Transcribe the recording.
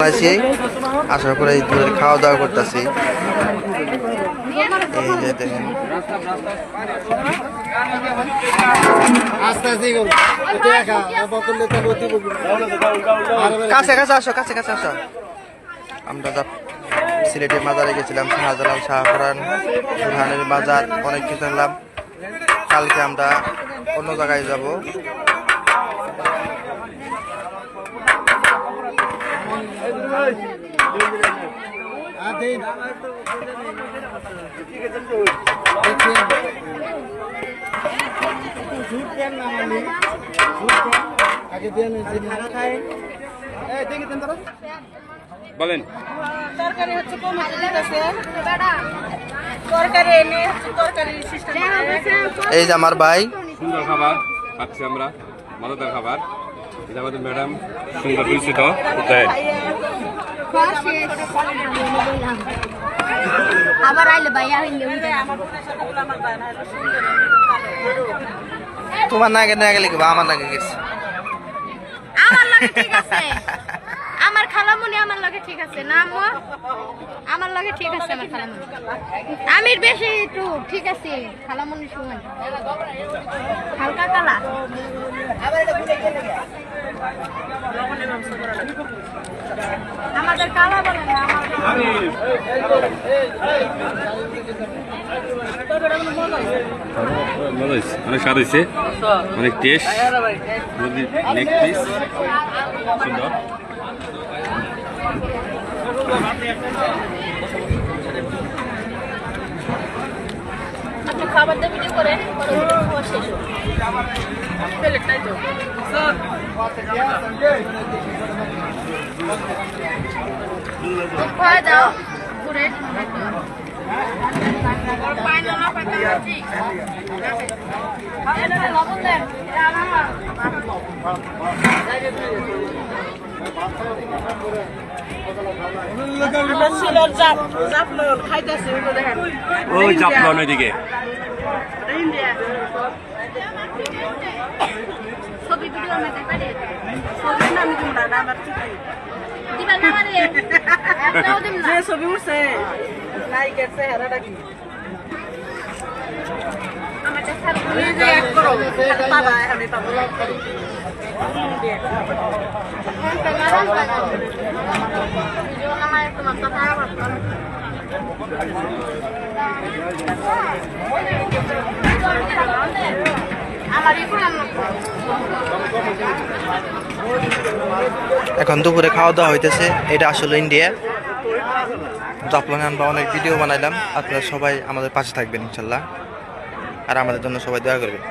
আসি আসার পরে খাওয়া দাওয়া করতেছি। এই যে দেখেন কাছে কাছে আসো, কাছে কাছে আসো। আমরা সিলেটের মাজারে গেছিলাম, শাহজালাল, শাহপুরান, বুরহানের বাজার, অনেক কিছু আনলাম। কালকে আমরা অন্য জায়গায় যাব। বলেন তরকারি হচ্ছে তরকারি এনে তরকারি সিস্টেম। এই যে আমার ভাই, সুন্দর খাবার খাচ্ছি আমরা, মজাদার খাবার। এটা আমাদের ম্যাডাম সুন্দর পরিচিত আবার আইলে ভাইয়া তোমার না গেলে কি আমার নাকি গেছে? আমার লাগে ঠিক আছে, আমার খালামুনি আমার লাগে ঠিক আছে না আম্মু, আমার লাগে ঠিক আছে, আমার খালামুনি আমি বেশি একটু ঠিক আছে, খালামুনি সমান হালকা কালা। আমাদের কালা বলে না, অনেক স্বাদ হয়েছে, অনেক টেস্ট। নেক পিস সুন্দর। আপনি খাবার দিয়ে ভিডিও করেন শেষ প্লেটটাই তো খাওয়া দাও ঘুরে লবণ দেন ওই জাফলন ওইদিকে ছবি ভিডিও মেতে পারে ছবি নাম তোমরা আবার ঠিক দিবা না মানে একটাও দিম না ছবি উঠছে লাইক আছে হারাটা কি আমাদের স্যার নিজে এক করো পাবা এখানে পাবো ভিডিও নামায় তোমার কথা বলতাম এখন দুপুরে খাওয়া দাওয়া হইতেছে। এটা আসলে ইন্ডিয়া। জাফলং আমরা অনেক ভিডিও বানাইলাম। আপনারা সবাই আমাদের পাশে থাকবেন ইনশাল্লাহ, আর আমাদের জন্য সবাই দোয়া করবেন।